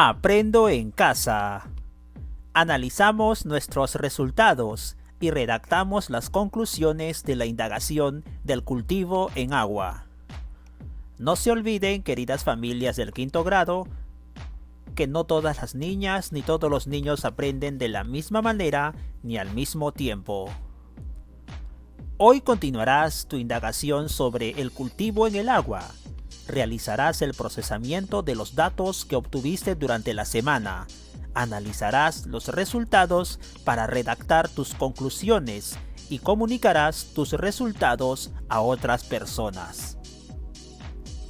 Aprendo en casa. Analizamos nuestros resultados y redactamos las conclusiones de la indagación del cultivo en agua. No se olviden, queridas familias del quinto grado, que no todas las niñas ni todos los niños aprenden de la misma manera ni al mismo tiempo. Hoy continuarás tu indagación sobre el cultivo en el agua. Realizarás el procesamiento de los datos que obtuviste durante la semana. Analizarás los resultados para redactar tus conclusiones y comunicarás tus resultados a otras personas.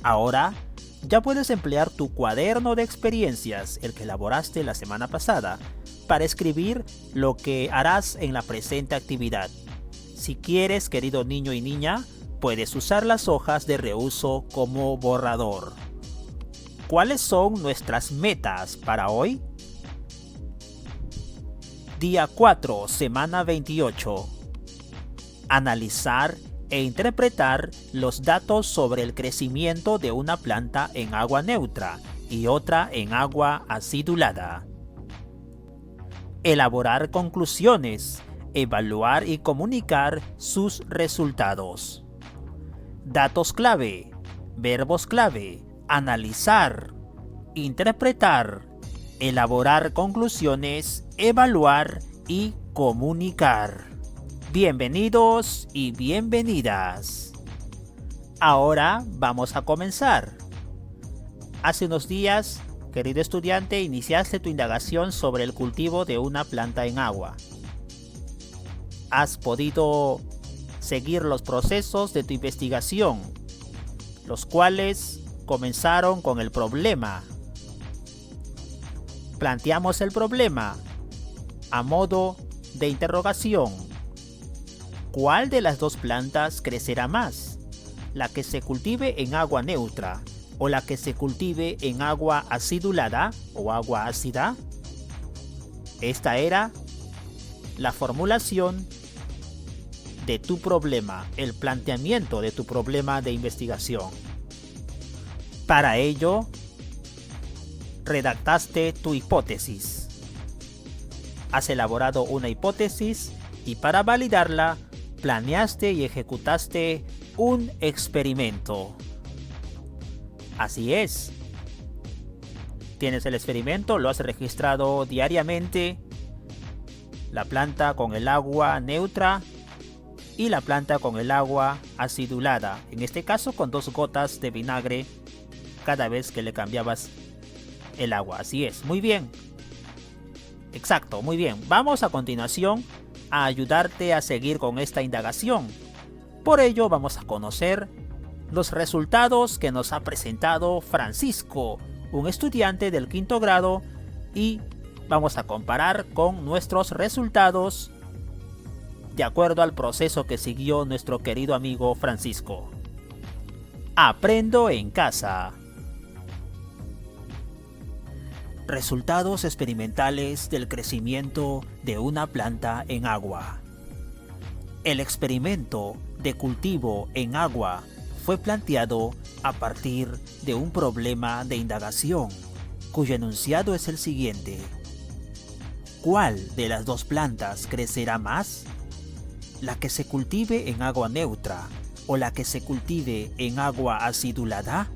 Ahora, ya puedes emplear tu cuaderno de experiencias, el que elaboraste la semana pasada, para escribir lo que harás en la presente actividad. Si quieres, querido niño y niña, puedes usar las hojas de reuso como borrador. ¿Cuáles son nuestras metas para hoy? Día 4, semana 28. Analizar e interpretar los datos sobre el crecimiento de una planta en agua neutra y otra en agua acidulada. Elaborar conclusiones, evaluar y comunicar sus resultados. Datos clave, verbos clave, analizar, interpretar, elaborar conclusiones, evaluar y comunicar. Bienvenidos y bienvenidas. Ahora vamos a comenzar. Hace unos días, querido estudiante, iniciaste tu indagación sobre el cultivo de una planta en agua. Has podido seguir los procesos de tu investigación, los cuales comenzaron con el problema. Planteamos el problema a modo de interrogación. ¿Cuál de las dos plantas crecerá más? ¿La que se cultive en agua neutra o la que se cultive en agua acidulada o agua ácida? Esta era la formulación de tu problema, el planteamiento de tu problema de investigación. Para ello, redactaste tu hipótesis. Has elaborado una hipótesis y para validarla, planeaste y ejecutaste un experimento. Así es. Tienes el experimento, lo has registrado diariamente. La planta con el agua neutra y la planta con el agua acidulada. En este caso con 2 gotas de vinagre cada vez que le cambiabas el agua. Así es, muy bien. Exacto, muy bien. Vamos a continuación a ayudarte a seguir con esta indagación. Por ello vamos a conocer los resultados que nos ha presentado Francisco, un estudiante del quinto grado, y vamos a comparar con nuestros resultados de acuerdo al proceso que siguió nuestro querido amigo Francisco. Aprendo en casa. Resultados experimentales del crecimiento de una planta en agua. El experimento de cultivo en agua fue planteado a partir de un problema de indagación, cuyo enunciado es el siguiente. ¿Cuál de las dos plantas crecerá más? ¿La que se cultive en agua neutra o la que se cultive en agua acidulada?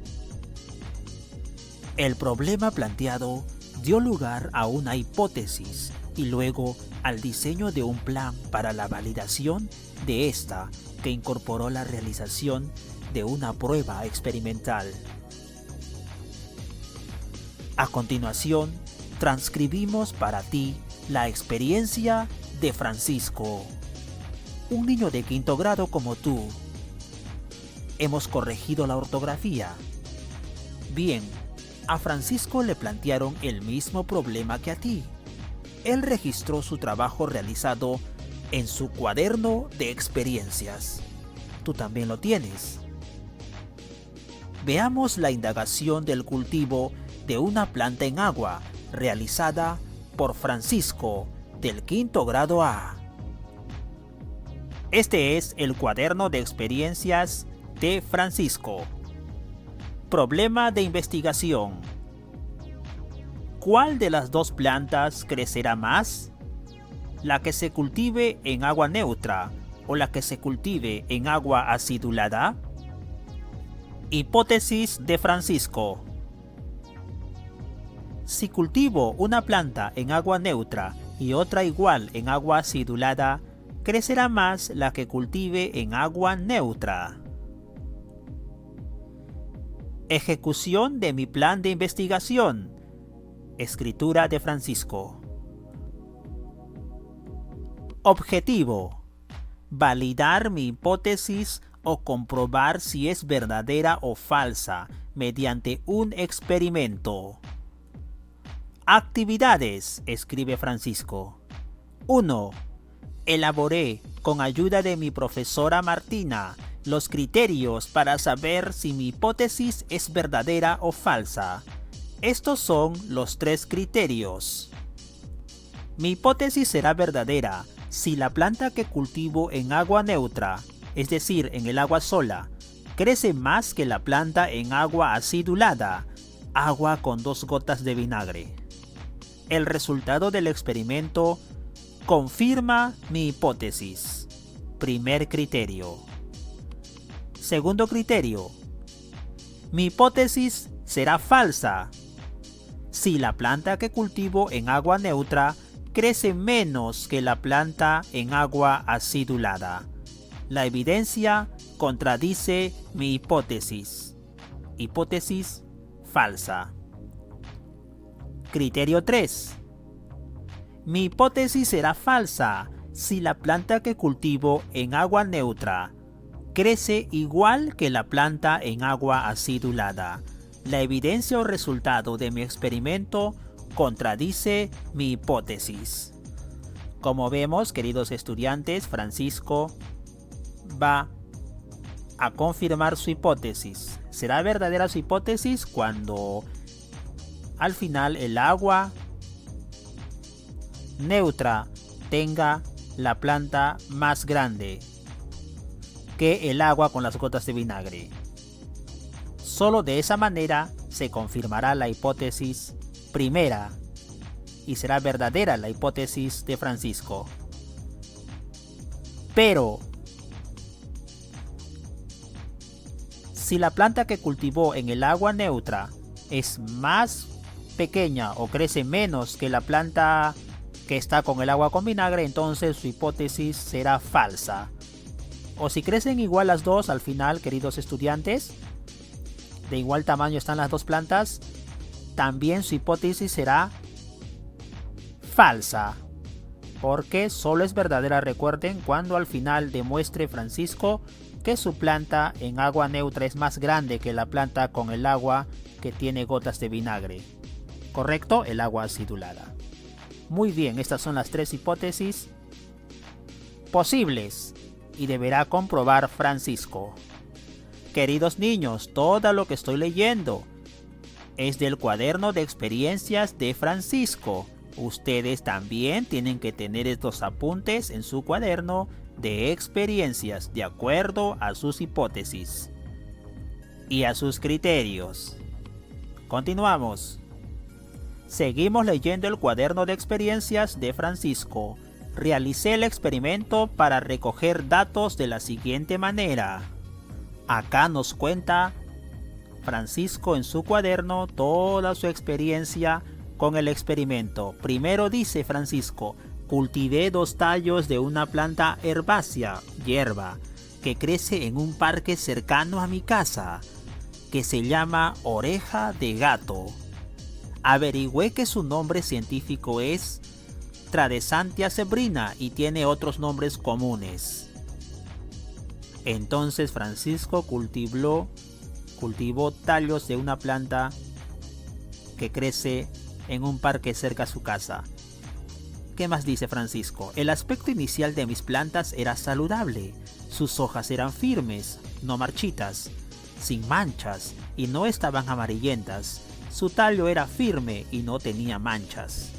El problema planteado dio lugar a una hipótesis y luego al diseño de un plan para la validación de esta, que incorporó la realización de una prueba experimental. A continuación, transcribimos para ti la experiencia de Francisco, un niño de quinto grado como tú. Hemos corregido la ortografía. Bien, a Francisco le plantearon el mismo problema que a ti. Él registró su trabajo realizado en su cuaderno de experiencias. Tú también lo tienes. Veamos la indagación del cultivo de una planta en agua realizada por Francisco del quinto grado A. Este es el cuaderno de experiencias de Francisco. Problema de investigación. ¿Cuál de las dos plantas crecerá más? ¿La que se cultive en agua neutra o la que se cultive en agua acidulada? Hipótesis de Francisco. Si cultivo una planta en agua neutra y otra igual en agua acidulada, crecerá más la que cultive en agua neutra. Ejecución de mi plan de investigación. Escritura de Francisco. Objetivo: validar mi hipótesis o comprobar si es verdadera o falsa mediante un experimento. Actividades, escribe Francisco. 1. Elaboré, con ayuda de mi profesora Martina, los criterios para saber si mi hipótesis es verdadera o falsa. Estos son los 3 criterios. Mi hipótesis será verdadera si la planta que cultivo en agua neutra, es decir, en el agua sola, crece más que la planta en agua acidulada, agua con 2 gotas de vinagre. El resultado del experimento confirma mi hipótesis. Primer criterio. Segundo criterio. Mi hipótesis será falsa si la planta que cultivo en agua neutra crece menos que la planta en agua acidulada. La evidencia contradice mi hipótesis. Hipótesis falsa. Criterio 3. Mi hipótesis será falsa si la planta que cultivo en agua neutra crece igual que la planta en agua acidulada. La evidencia o resultado de mi experimento contradice mi hipótesis. Como vemos, queridos estudiantes, Francisco va a confirmar su hipótesis. ¿Será verdadera su hipótesis cuando al final el agua neutra tenga la planta más grande que el agua con las gotas de vinagre? Solo de esa manera se confirmará la hipótesis primera y será verdadera la hipótesis de Francisco. Pero si la planta que cultivó en el agua neutra es más pequeña o crece menos que la planta que está con el agua con vinagre, entonces su hipótesis será falsa. O si crecen igual las dos al final, queridos estudiantes, de igual tamaño están las dos plantas, también su hipótesis será falsa, porque solo es verdadera, recuerden, cuando al final demuestre Francisco que su planta en agua neutra es más grande que la planta con el agua que tiene gotas de vinagre. ¿Correcto? El agua acidulada. Muy bien, estas son las 3 hipótesis posibles y deberá comprobar Francisco. Queridos niños, todo lo que estoy leyendo es del cuaderno de experiencias de Francisco. Ustedes también tienen que tener estos apuntes en su cuaderno de experiencias de acuerdo a sus hipótesis y a sus criterios. Continuamos. Seguimos leyendo el cuaderno de experiencias de Francisco. Realicé el experimento para recoger datos de la siguiente manera. Acá nos cuenta Francisco en su cuaderno toda su experiencia con el experimento. Primero dice Francisco: cultivé 2 tallos de una planta herbácea, hierba, que crece en un parque cercano a mi casa, que se llama oreja de gato. Averigüé que su nombre científico es Tradescantia zebrina y tiene otros nombres comunes. Entonces Francisco cultivó tallos de una planta que crece en un parque cerca a su casa. ¿Qué más dice Francisco? El aspecto inicial de mis plantas era saludable. Sus hojas eran firmes, no marchitas, sin manchas y no estaban amarillentas. Su tallo era firme y no tenía manchas.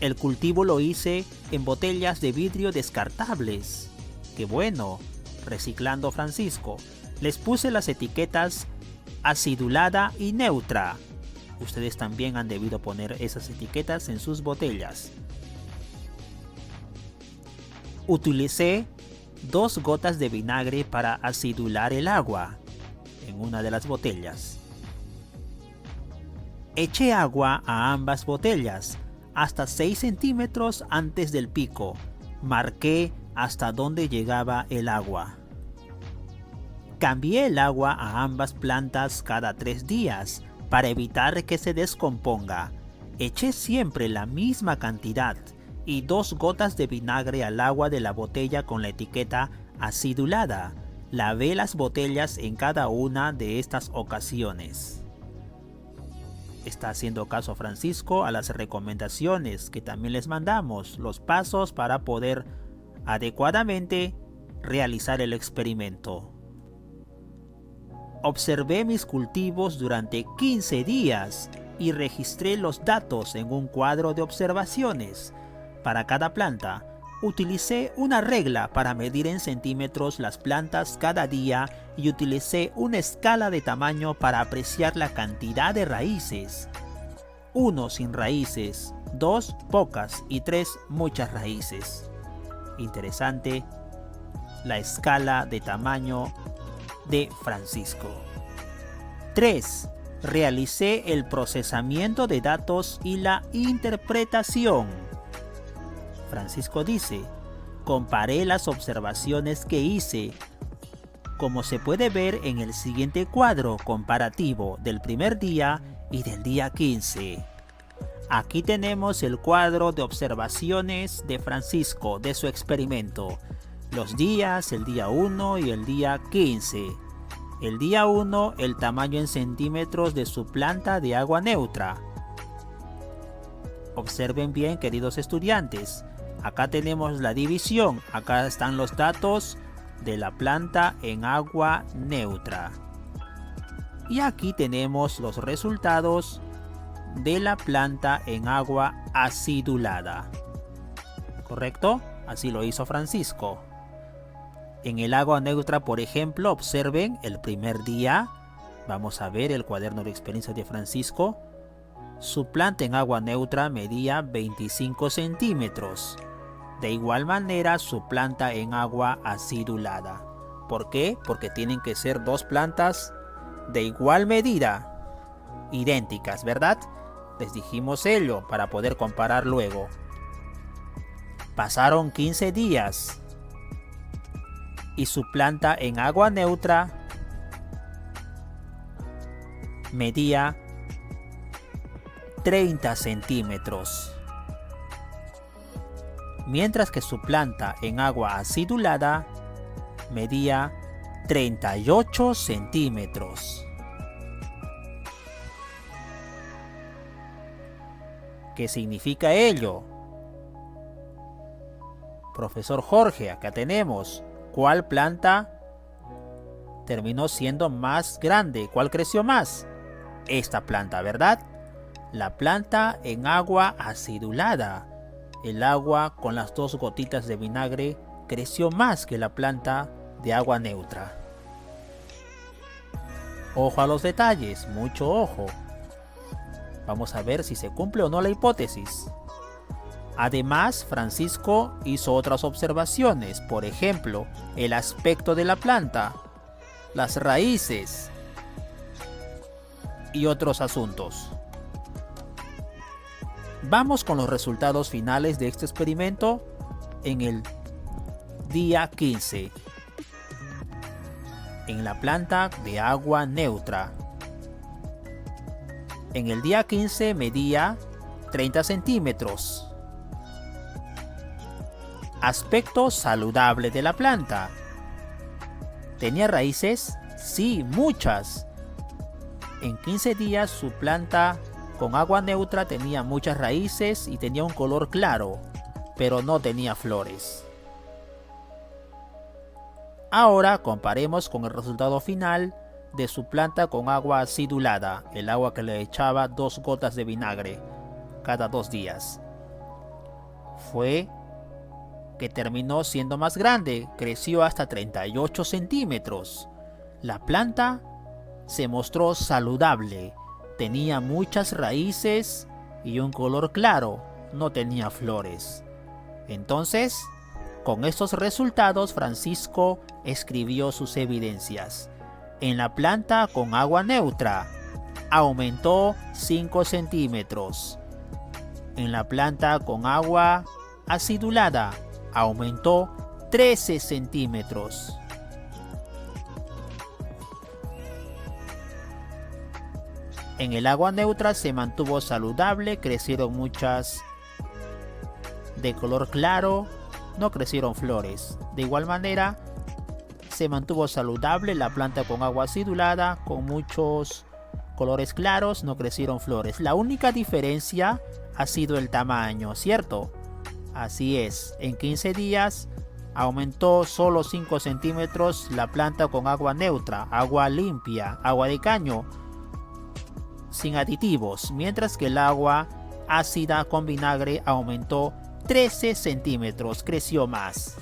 El cultivo lo hice en botellas de vidrio descartables. ¡Qué bueno! Reciclando Francisco. Les puse las etiquetas acidulada y neutra. Ustedes también han debido poner esas etiquetas en sus botellas. Utilicé 2 gotas de vinagre para acidular el agua en una de las botellas. Eché agua a ambas botellas hasta 6 centímetros antes del pico. Marqué hasta donde llegaba el agua. Cambié el agua a ambas plantas cada 3 días para evitar que se descomponga. Eché siempre la misma cantidad y 2 gotas de vinagre al agua de la botella con la etiqueta acidulada. Lavé las botellas en cada una de estas ocasiones. Está haciendo caso Francisco a las recomendaciones que también les mandamos, los pasos para poder adecuadamente realizar el experimento. Observé mis cultivos durante 15 días y registré los datos en un cuadro de observaciones. Para cada planta, utilicé una regla para medir en centímetros las plantas cada día y utilicé una escala de tamaño para apreciar la cantidad de raíces. 1 sin raíces, 2 pocas y 3 muchas raíces. Interesante la escala de tamaño de Francisco. 3. Realicé el procesamiento de datos y la interpretación. Francisco dice, comparé las observaciones que hice, como se puede ver en el siguiente cuadro comparativo del primer día y del día 15. Aquí tenemos el cuadro de observaciones de Francisco de su experimento. Los días, el día 1 y el día 15. El día 1, el tamaño en centímetros de su planta de agua neutra. Observen bien, queridos estudiantes. Acá tenemos la división. Acá están los datos de la planta en agua neutra. Y aquí tenemos los resultados de la planta en agua acidulada. ¿Correcto? Así lo hizo Francisco. En el agua neutra, por ejemplo, observen el primer día. Vamos a ver el cuaderno de experiencias de Francisco. Su planta en agua neutra medía 25 centímetros. De igual manera, su planta en agua acidulada. ¿Por qué? Porque tienen que ser 2 plantas de igual medida, idénticas, ¿verdad? Les dijimos ello para poder comparar luego. Pasaron 15 días. Y su planta en agua neutra medía 30 centímetros. Mientras que su planta en agua acidulada medía 38 centímetros. ¿Qué significa ello? Profesor Jorge, acá tenemos. ¿Cuál planta terminó siendo más grande? ¿Cuál creció más? Esta planta, ¿verdad? La planta en agua acidulada. El agua con las 2 gotitas de vinagre creció más que la planta de agua neutra. Ojo a los detalles, mucho ojo. Vamos a ver si se cumple o no la hipótesis. Además, Francisco hizo otras observaciones, por ejemplo, el aspecto de la planta, las raíces y otros asuntos. Vamos con los resultados finales de este experimento en el día 15. En la planta de agua neutra. En el día 15 medía 30 centímetros. Aspecto saludable de la planta. ¿Tenía raíces? Sí, muchas. En 15 días su planta con agua neutra tenía muchas raíces y tenía un color claro, pero no tenía flores. Ahora comparemos con el resultado final de su planta con agua acidulada, el agua que le echaba 2 gotas de vinagre cada 2 días. Fue que terminó siendo más grande, creció hasta 38 centímetros. La planta se mostró saludable, tenía muchas raíces y un color claro, no tenía flores. Entonces, con estos resultados, Francisco escribió sus evidencias. En la planta con agua neutra, aumentó 5 centímetros. En la planta con agua acidulada, aumentó 13 centímetros. En el agua neutra se mantuvo saludable, crecieron muchas de color claro, no crecieron flores. De igual manera, se mantuvo saludable la planta con agua acidulada, con muchos colores claros, no crecieron flores. La única diferencia ha sido el tamaño, ¿cierto? Así es, en 15 días aumentó solo 5 centímetros la planta con agua neutra, agua limpia, agua de caño, sin aditivos, mientras que el agua ácida con vinagre aumentó 13 centímetros, creció más.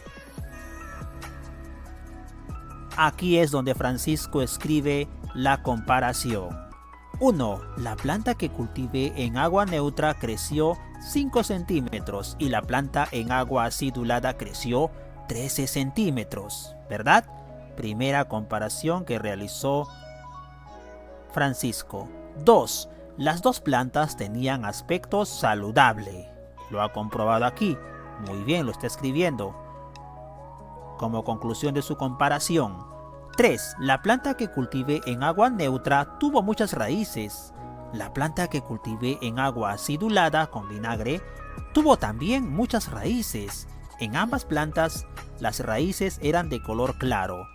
Aquí es donde Francisco escribe la comparación. 1. La planta que cultivé en agua neutra creció 5 centímetros y la planta en agua acidulada creció 13 centímetros, ¿verdad? Primera comparación que realizó Francisco. 2. Las dos plantas tenían aspecto saludable. Lo ha comprobado aquí. Muy bien, lo está escribiendo. Como conclusión de su comparación. 3. La planta que cultivé en agua neutra tuvo muchas raíces. La planta que cultivé en agua acidulada con vinagre tuvo también muchas raíces. En ambas plantas, las raíces eran de color claro.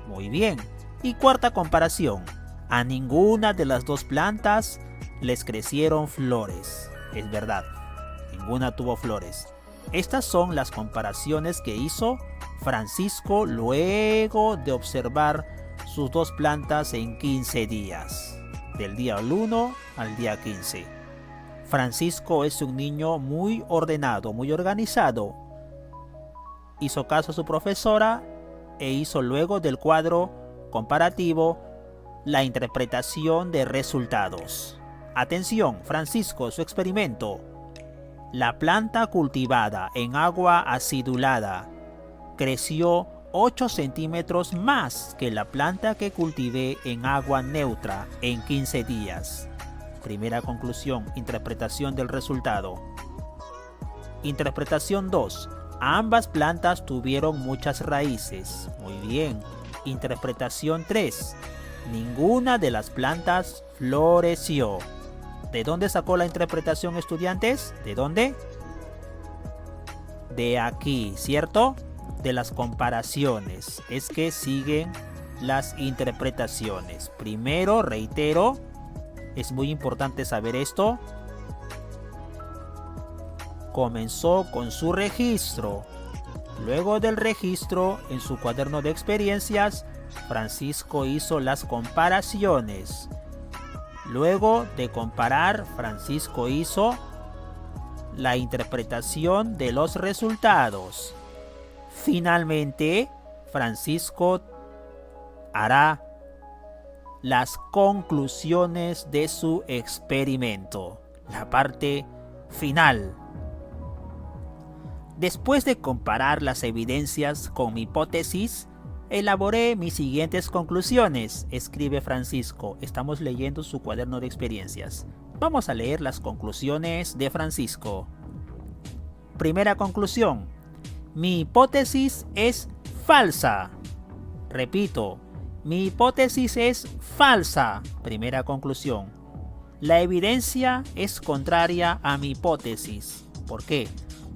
Muy bien. Y cuarta comparación. A ninguna de las dos plantas les crecieron flores. Es verdad, ninguna tuvo flores. Estas son las comparaciones que hizo Francisco luego de observar sus dos plantas en 15 días, del día 1 al día 15. Francisco es un niño muy ordenado, muy organizado. Hizo caso a su profesora e hizo luego del cuadro comparativo la interpretación de resultados. Atención, Francisco, su experimento. La planta cultivada en agua acidulada creció 8 centímetros más que la planta que cultivé en agua neutra en 15 días. Primera conclusión, interpretación del resultado. Interpretación 2. Ambas plantas tuvieron muchas raíces. Muy bien. Interpretación 3. Ninguna de las plantas floreció. ¿De dónde sacó la interpretación, estudiantes? ¿De dónde? De aquí, ¿cierto? De las comparaciones. Es que siguen las interpretaciones. Primero, reitero, es muy importante saber esto. Comenzó con su registro. Luego del registro, en su cuaderno de experiencias, Francisco hizo las comparaciones. Luego de comparar, Francisco hizo la interpretación de los resultados. Finalmente, Francisco hará las conclusiones de su experimento, la parte final. Después de comparar las evidencias con mi hipótesis, elaboré mis siguientes conclusiones, escribe Francisco. Estamos leyendo su cuaderno de experiencias. Vamos a leer las conclusiones de Francisco. Primera conclusión. Mi hipótesis es falsa. Repito, mi hipótesis es falsa. Primera conclusión. La evidencia es contraria a mi hipótesis. ¿Por qué?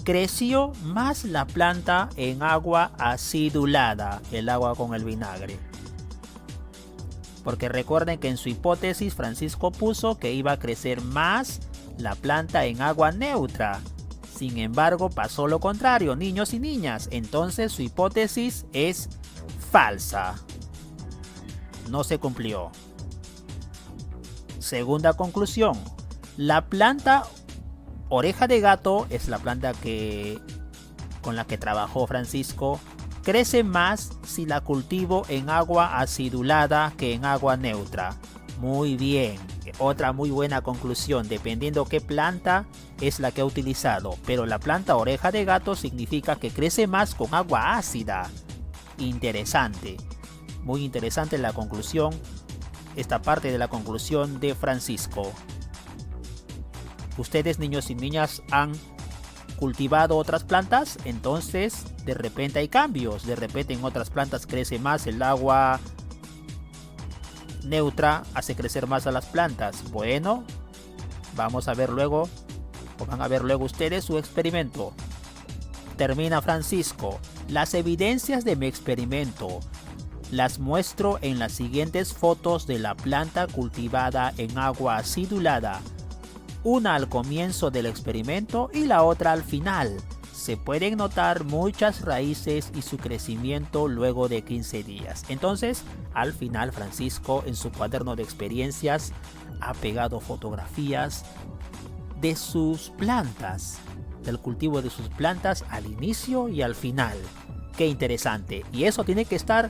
Creció más la planta en agua acidulada, el agua con el vinagre. Porque recuerden que en su hipótesis Francisco puso que iba a crecer más la planta en agua neutra. Sin embargo, pasó lo contrario, niños y niñas. Entonces su hipótesis es falsa. No se cumplió. Segunda conclusión. La planta oreja de gato es la planta con la que trabajó Francisco. Crece más si la cultivo en agua acidulada que en agua neutra. Muy bien. Otra muy buena conclusión, dependiendo qué planta es la que ha utilizado. Pero la planta oreja de gato significa que crece más con agua ácida. Interesante. Muy interesante la conclusión. Esta parte de la conclusión de Francisco. Ustedes, niños y niñas, han cultivado otras plantas, entonces de repente hay cambios. De repente en otras plantas crece más el agua neutra, hace crecer más a las plantas. Bueno, vamos a ver luego, o van a ver luego ustedes su experimento. Termina Francisco. Las evidencias de mi experimento las muestro en las siguientes fotos de la planta cultivada en agua acidulada. Una al comienzo del experimento y la otra al final. Se pueden notar muchas raíces y su crecimiento luego de 15 días. Entonces, al final Francisco en su cuaderno de experiencias ha pegado fotografías de sus plantas, del cultivo de sus plantas al inicio y al final. ¡Qué interesante! Y eso tiene que estar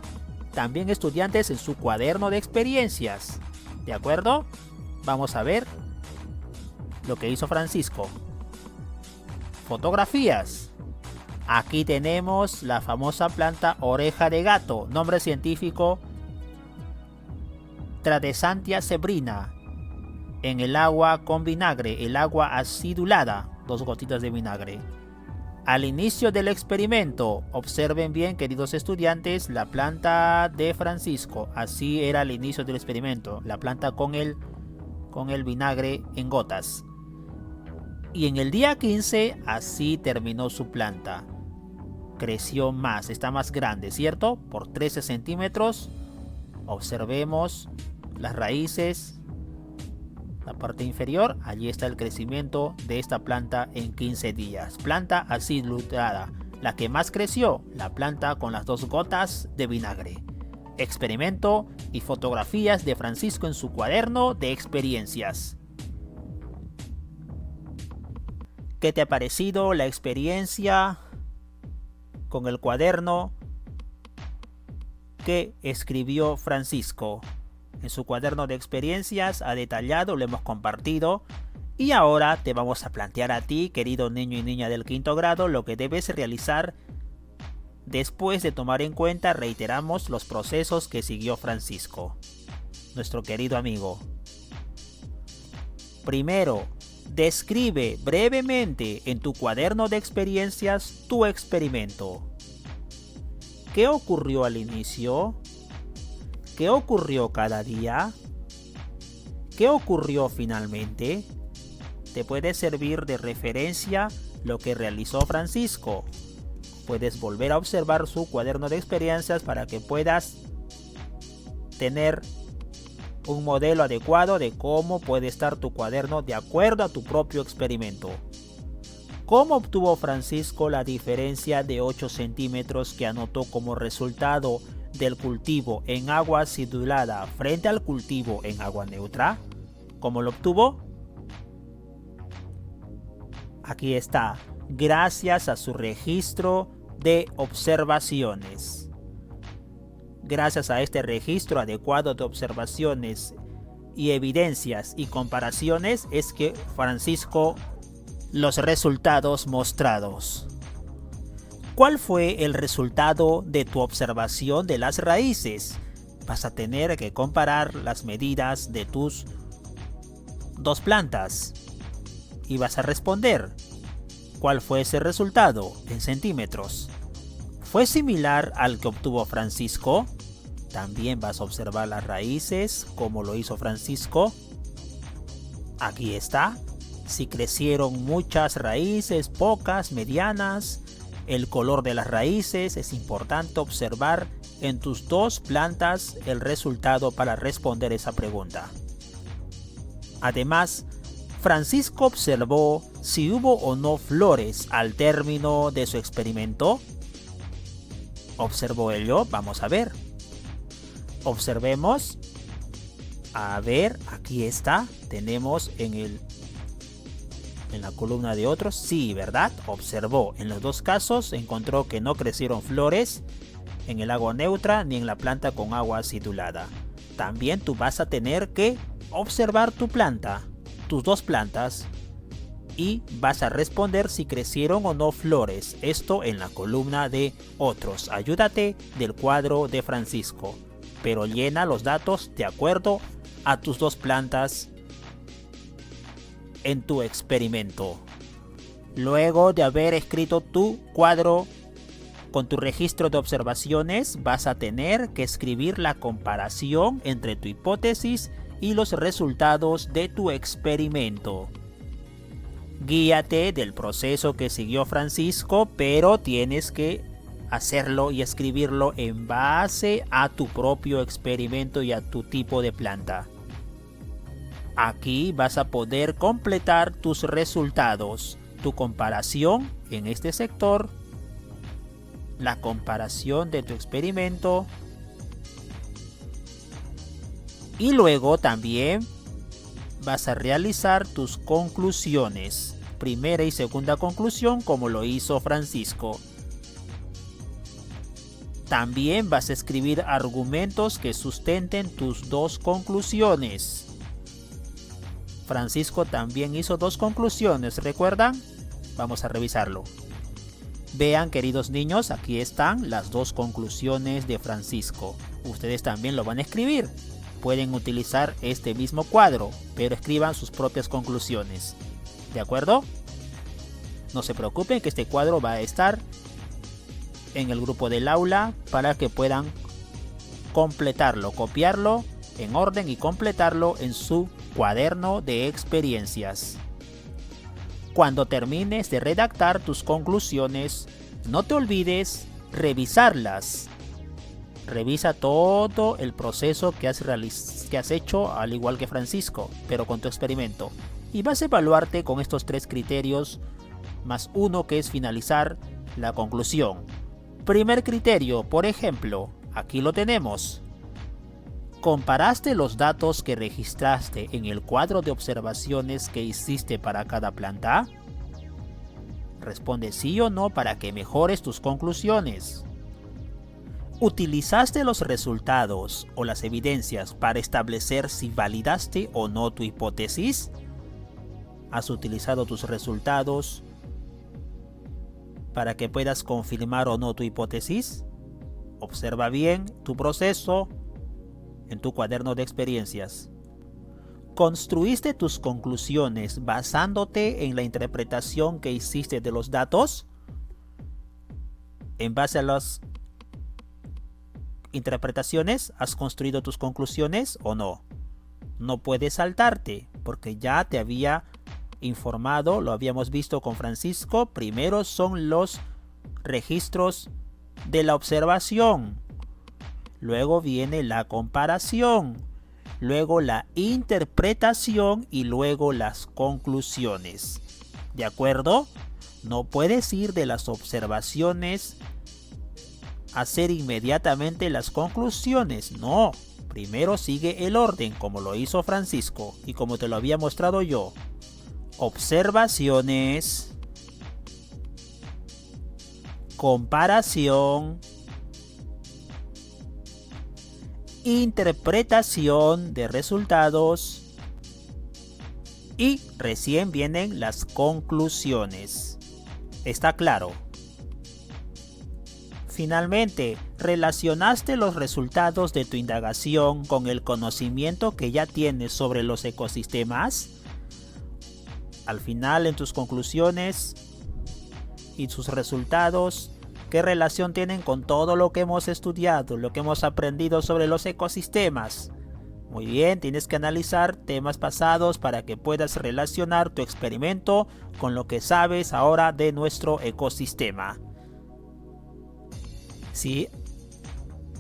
también, estudiantes, en su cuaderno de experiencias. ¿De acuerdo? Vamos a ver lo que hizo Francisco. Fotografías. Aquí tenemos la famosa planta oreja de gato. Nombre científico: Tradescantia zebrina. En el agua con vinagre, el agua acidulada, 2 gotitas de vinagre. Al inicio del experimento, observen bien, queridos estudiantes, la planta de Francisco. Así era al inicio del experimento, la planta con el vinagre en gotas. Y en el día 15, así terminó su planta. Creció más, está más grande, ¿cierto? Por 13 centímetros. Observemos las raíces. La parte inferior, allí está el crecimiento de esta planta en 15 días. Planta acidulada. La que más creció, la planta con las 2 gotas de vinagre. Experimento y fotografías de Francisco en su cuaderno de experiencias. ¿Qué te ha parecido la experiencia con el cuaderno que escribió Francisco? En su cuaderno de experiencias ha detallado, lo hemos compartido. Y ahora te vamos a plantear a ti, querido niño y niña del 5º grado, lo que debes realizar después de tomar en cuenta, reiteramos, los procesos que siguió Francisco, nuestro querido amigo. Primero, describe brevemente en tu cuaderno de experiencias tu experimento. ¿Qué ocurrió al inicio? ¿Qué ocurrió cada día? ¿Qué ocurrió finalmente? Te puede servir de referencia lo que realizó Francisco. Puedes volver a observar su cuaderno de experiencias para que puedas tener un modelo adecuado de cómo puede estar tu cuaderno de acuerdo a tu propio experimento. ¿Cómo obtuvo Francisco la diferencia de 8 centímetros que anotó como resultado del cultivo en agua acidulada frente al cultivo en agua neutra? ¿Cómo lo obtuvo? Aquí está, gracias a su registro de observaciones. Gracias a este registro adecuado de observaciones y evidencias y comparaciones es que Francisco los resultados mostrados. ¿Cuál fue el resultado de tu observación de las raíces? Vas a tener que comparar las medidas de tus 2 plantas y vas a responder. ¿Cuál fue ese resultado en centímetros? ¿Fue similar al que obtuvo Francisco? También vas a observar las raíces, como lo hizo Francisco. Aquí está. Si crecieron muchas raíces, pocas, medianas. El color de las raíces, es importante observar en tus 2 plantas el resultado para responder esa pregunta. Además, Francisco observó si hubo o no flores al término de su experimento. ¿Observó ello? Vamos a ver. Observemos. A ver, aquí está. Tenemos en la columna de otros. Sí, ¿verdad? Observó. En los 2 casos encontró que no crecieron flores en el agua neutra ni en la planta con agua acidulada. También tú vas a tener que observar tu planta, tus dos plantas, y vas a responder si crecieron o no flores. Esto en la columna de otros. Ayúdate del cuadro de Francisco, pero llena los datos de acuerdo a tus dos plantas en tu experimento. Luego de haber escrito tu cuadro con tu registro de observaciones, vas a tener que escribir la comparación entre tu hipótesis y los resultados de tu experimento. Guíate del proceso que siguió Francisco, pero tienes que hacerlo y escribirlo en base a tu propio experimento y a tu tipo de planta. Aquí vas a poder completar tus resultados, tu comparación en este sector, la comparación de tu experimento, y luego también vas a realizar tus conclusiones, primera y segunda conclusión, como lo hizo Francisco. También vas a escribir argumentos que sustenten tus dos conclusiones. Francisco también hizo dos conclusiones, ¿recuerdan? Vamos a revisarlo. Vean, queridos niños, aquí están las dos conclusiones de Francisco. Ustedes también lo van a escribir. Pueden utilizar este mismo cuadro, pero escriban sus propias conclusiones. ¿De acuerdo? No se preocupen que este cuadro va a estar en el grupo del aula para que puedan completarlo, copiarlo en orden y completarlo en su cuaderno de experiencias. Cuando termines de redactar tus conclusiones, no te olvides revisarlas. Revisa todo el proceso que has hecho, al igual que Francisco, pero con tu experimento. Y vas a evaluarte con estos 3 criterios, más uno que es finalizar la conclusión. Primer criterio, por ejemplo, aquí lo tenemos. ¿Comparaste los datos que registraste en el cuadro de observaciones que hiciste para cada planta? Responde sí o no para que mejores tus conclusiones. ¿Utilizaste los resultados o las evidencias para establecer si validaste o no tu hipótesis? ¿Has utilizado tus resultados para que puedas confirmar o no tu hipótesis? Observa bien tu proceso en tu cuaderno de experiencias. ¿Construiste tus conclusiones basándote en la interpretación que hiciste de los datos? En base a las interpretaciones, ¿has construido tus conclusiones o no? No puedes saltarte, porque ya te había informado, lo habíamos visto con Francisco. Primero son los registros de la observación, luego viene la comparación, luego la interpretación y luego las conclusiones. ¿De acuerdo? No puedes ir de las observaciones a hacer inmediatamente las conclusiones. No, primero sigue el orden como lo hizo Francisco y como te lo había mostrado yo. Observaciones, comparación, interpretación de resultados y recién vienen las conclusiones. ¿Está claro? Finalmente, ¿relacionaste los resultados de tu indagación con el conocimiento que ya tienes sobre los ecosistemas? Al final, en tus conclusiones y sus resultados, ¿qué relación tienen con todo lo que hemos estudiado, lo que hemos aprendido sobre los ecosistemas? Muy bien, tienes que analizar temas pasados para que puedas relacionar tu experimento con lo que sabes ahora de nuestro ecosistema. Si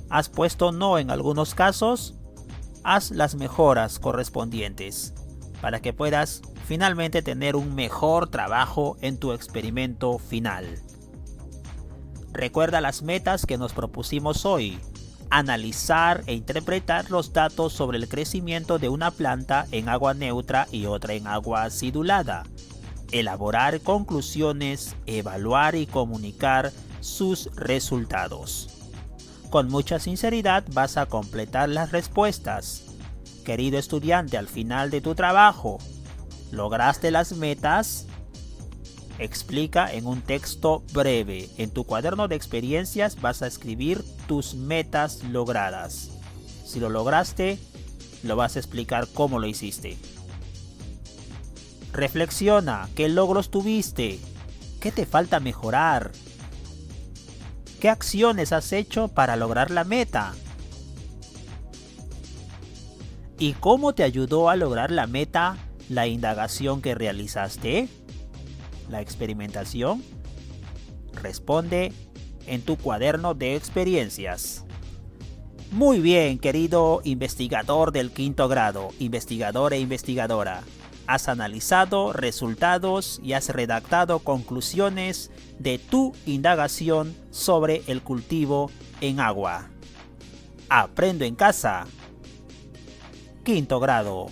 has puesto no en algunos casos, haz las mejoras correspondientes para que puedas finalmente tener un mejor trabajo en tu experimento final. Recuerda las metas que nos propusimos hoy. Analizar e interpretar los datos sobre el crecimiento de una planta en agua neutra y otra en agua acidulada. Elaborar conclusiones, evaluar y comunicar sus resultados. Con mucha sinceridad vas a completar las respuestas. Querido estudiante, al final de tu trabajo, ¿lograste las metas? Explica en un texto breve. En tu cuaderno de experiencias vas a escribir tus metas logradas. Si lo lograste, lo vas a explicar cómo lo hiciste. Reflexiona, ¿qué logros tuviste? ¿Qué te falta mejorar? ¿Qué acciones has hecho para lograr la meta? ¿Y cómo te ayudó a lograr la meta la indagación que realizaste? ¿La experimentación? Responde en tu cuaderno de experiencias. Muy bien, querido investigador del quinto grado, investigador e investigadora. Has analizado resultados y has redactado conclusiones de tu indagación sobre el cultivo en agua. Aprendo en casa. Quinto grado.